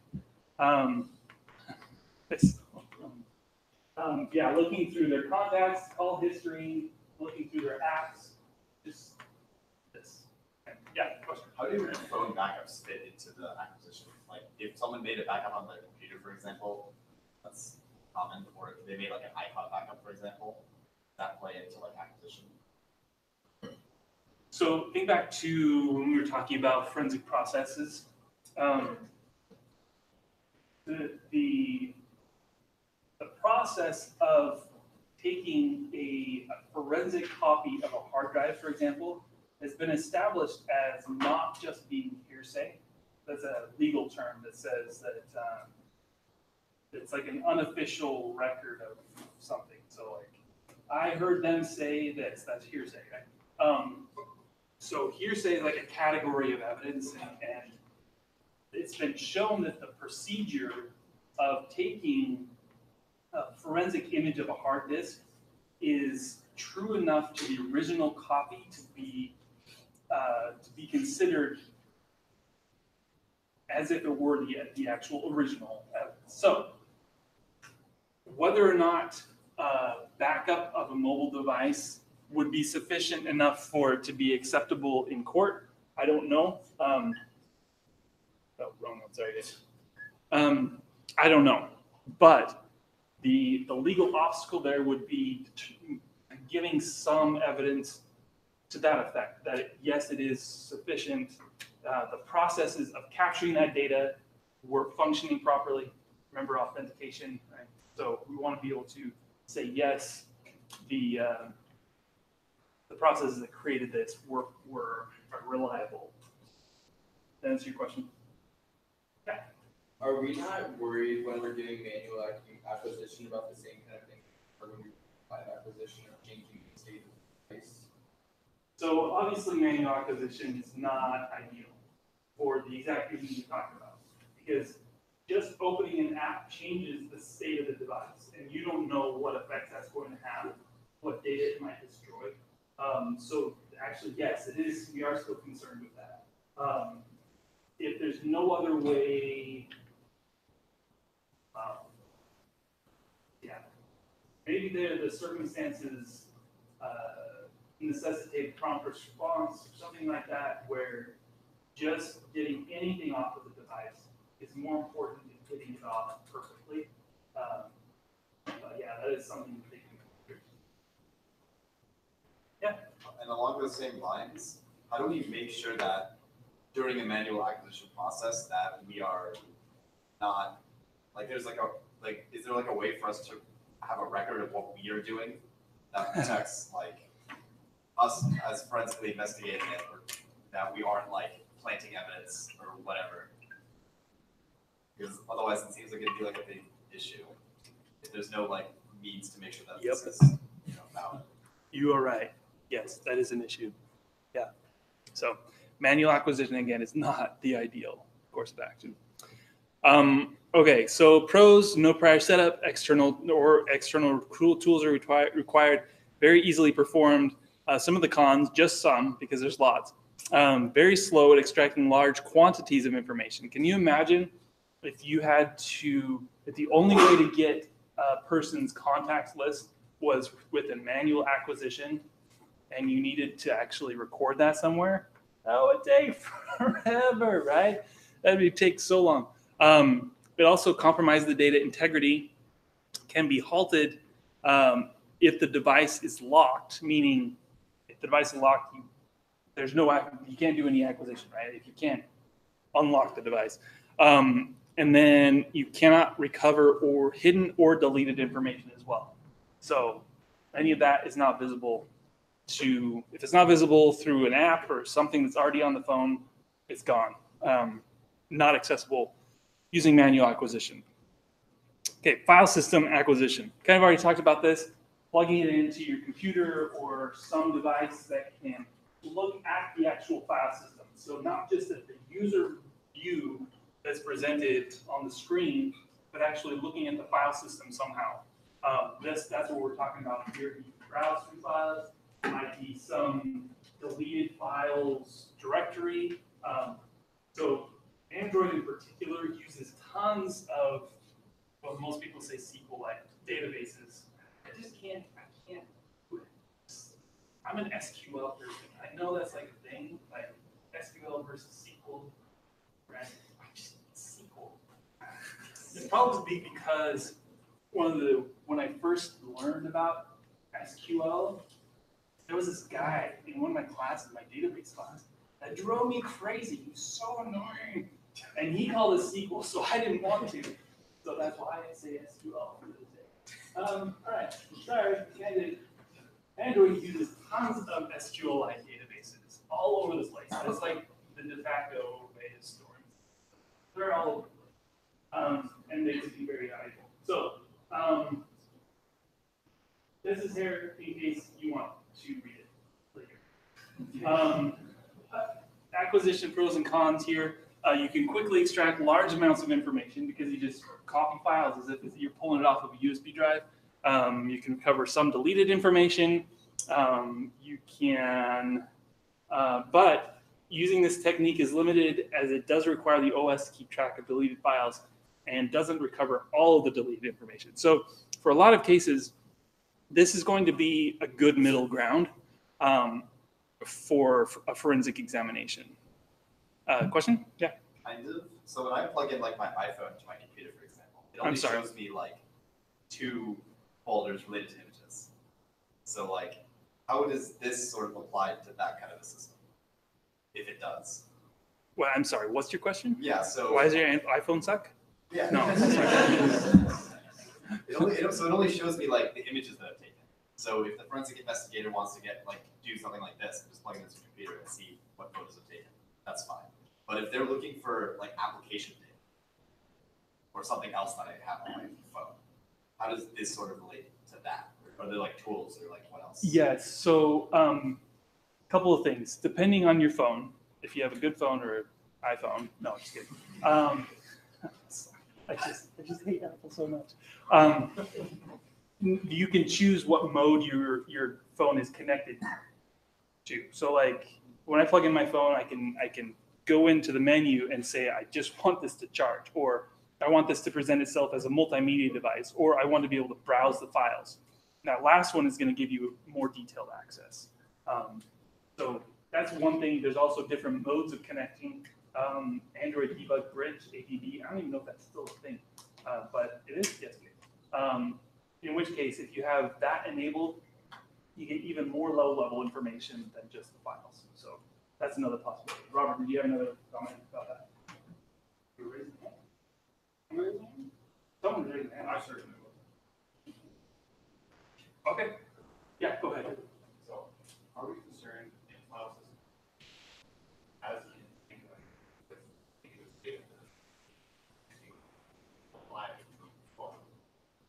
Yeah, looking through their contacts, call history, looking through their apps, just this. Yeah, question. How do phone backups fit into the acquisition? Like, if someone made a backup on their computer, for example, that's common, or if they made like an iCloud backup, for example, that play into like acquisition? So think back to when we were talking about forensic processes. The process of taking a forensic copy of a hard drive, for example, has been established as not just being hearsay. That's a legal term that says that it's like an unofficial record of something. So like, I heard them say this, that's hearsay, right? So hearsay is like a category of evidence, and it's been shown that the procedure of taking a forensic image of a hard disk is true enough to the original copy to be considered as if it were the actual original evidence. So whether or not backup of a mobile device would be sufficient enough for it to be acceptable in court, I don't know. Oh, wrong one, sorry guys. I don't know, but the legal obstacle there would be giving some evidence to that effect, that yes, it is sufficient. The processes of capturing that data were functioning properly. Remember authentication, right? So we want to be able to say yes, the processes that created this were reliable. That answer your question? Yeah. Are we not worried when we're doing manual acquisition about the same kind of thing, or when we find acquisition or changing the state of the place? So obviously manual acquisition is not ideal for the exact reason you talked about, because just opening an app changes the state of the device, and you don't know what effects that's going to have, what data it might destroy. So actually, yes, it is. We are still concerned with that. If there's no other way, yeah, maybe the circumstances necessitate prompt response or something like that, where just getting anything off of the device is more important than getting it off perfectly. But yeah, that is something that they can consider. Yeah. And along those same lines, how do we make sure that during a manual acquisition process that we are not, like, there's like is there like a way for us to have a record of what we are doing that protects like us as forensically investigating it, or that we aren't like planting evidence or whatever? Because otherwise it seems like it'd be like a big issue if there's no like means to make sure that this is, valid. You are right. Yes, that is an issue. Yeah. So manual acquisition, again, is not the ideal course of action. Okay, so pros, no prior setup, external tools are required, very easily performed. Some of the cons, just some, because there's lots. Very slow at extracting large quantities of information. Can you imagine if you had to, if the only way to get a person's contacts list was with a manual acquisition and you needed to actually record that somewhere? That would take forever, right? That would take so long. It also compromises the data integrity, can be halted if the device is locked, meaning if the device is locked, you can't do any acquisition, right? If you can't unlock the device. And then you cannot recover or hidden or deleted information as well. So any of that is not visible if it's not visible through an app or something that's already on the phone, it's gone. Not accessible using manual acquisition. Okay, file system acquisition. Kind of already talked about this. Plugging it into your computer or some device that can look at the actual file system. So not just at the user view that's presented on the screen, but actually looking at the file system somehow. That's what we're talking about here. You can browse through files, might be some deleted files directory. So Android in particular uses tons of, well, most people say SQL-like databases. I can't do it. I'm an SQL person. I know that's like a thing, like SQL versus SQL, right? I just SQL. It's probably because when I first learned about SQL, there was this guy in one of my classes, my database class, that drove me crazy. He was so annoying. And he called it SQL, so I didn't want to. So that's why I say SQL for the day. All right, sorry. Android uses tons of SQL-like databases all over the place. It's like the de facto way of storing. They're all over. And they can be very valuable. So this is here in case you want to read it later. Acquisition pros and cons here. You can quickly extract large amounts of information because you just copy files as if you're pulling it off of a USB drive. You can cover some deleted information. You can, but using this technique is limited as it does require the OS to keep track of deleted files and doesn't recover all of the deleted information. So for a lot of cases, this is going to be a good middle ground for a forensic examination. Question? Yeah. Kind of. So when I plug in like my iPhone to my computer, for example, it only shows me like 2 folders related to images. So like, how does this sort of apply to that kind of a system? If it does. Well, I'm sorry. What's your question? Yeah. So why does your iPhone suck? Yeah. No. So it only shows me like the images that I've taken. So if the forensic investigator wants to do something like this, just plug it into the computer and see what photos I've taken, that's fine. But if they're looking for like application data or something else that I have on my phone, how does this sort of relate to that? Are there like tools or like what else? Yes. So couple of things. Depending on your phone, if you have a good phone or an iPhone, no, I'm just kidding. I just hate Apple so much. You can choose what mode your phone is connected to. So like when I plug in my phone, I can go into the menu and say, I just want this to charge, or I want this to present itself as a multimedia device, or I want to be able to browse the files. That last one is going to give you more detailed access. So that's one thing. There's also different modes of connecting. Android Debug Bridge, ADB. I don't even know if that's still a thing, but it is. Yes, it is. In which case, if you have that enabled, you get even more low-level information than just the files. So that's another possibility. Robert, do you have another comment about that? You're raising your hand. You raising your hand? Someone's raising their hand. I certainly will. Okay. Yeah, go ahead. So, are we concerned in file system as in with data?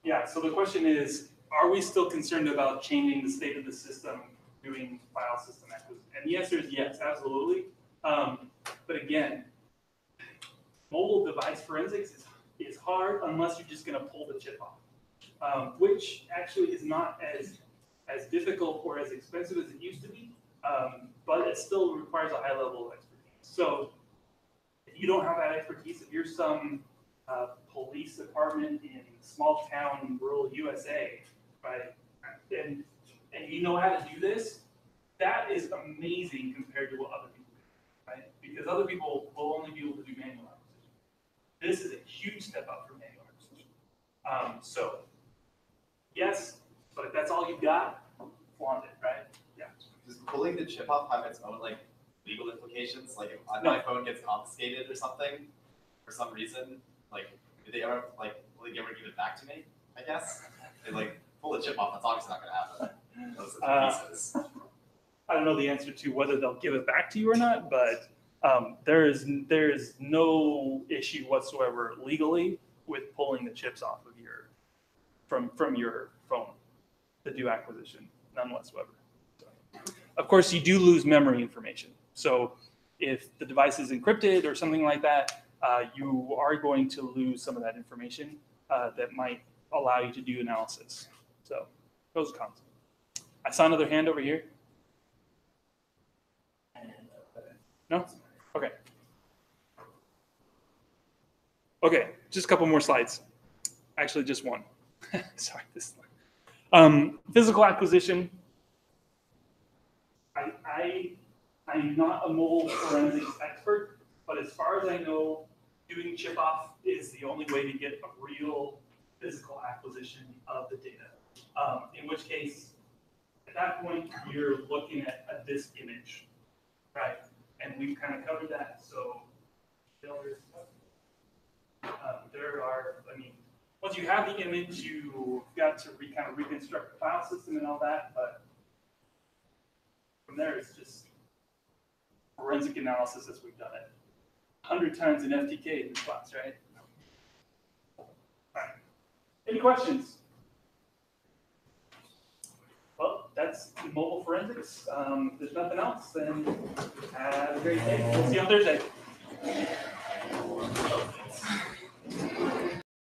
Yeah, so the question is, are we still concerned about changing the state of the system doing file system acquisition? And the answer is yes, absolutely. But again, mobile device forensics is is hard unless you're just gonna pull the chip off, which actually is not as difficult or as expensive as it used to be, but it still requires a high level of expertise. So if you don't have that expertise, if you're some police department in small town rural USA, right, and you know how to do this, that is amazing compared to what other people do, right? Because other people will only be able to do manual acquisition. This is a huge step up from manual acquisition. So yes, but if that's all you've got, flaunt it, right? Yeah. Does pulling the chip off have its own like legal implications? Like if No. my phone gets confiscated or something for some reason, like did they ever will they ever give it back to me? I guess they like pull the chip off. That's obviously not going to happen. Those are pieces. I don't know the answer to whether they'll give it back to you or not, but there is no issue whatsoever legally with pulling the chips off of your from your phone to do acquisition, none whatsoever. So, of course, you do lose memory information. So if the device is encrypted or something like that, you are going to lose some of that information that might allow you to do analysis. So those are cons. I saw another hand over here. No? Okay. Okay, just a couple more slides. Actually, just one. Sorry, this slide. Physical acquisition. I'm not a mobile forensics expert, but as far as I know, doing chip off is the only way to get a real physical acquisition of the data. In which case, at that point, you're looking at a disk image, right? And we've kind of covered that. So there are, I mean, once you have the image, you've got to kind of reconstruct the file system and all that. But from there, it's just forensic analysis as we've done it 100 times in FTK in this class, right? All right. Any questions? Well, that's mobile forensics. If there's nothing else, then have a great day. We'll see you on Thursday.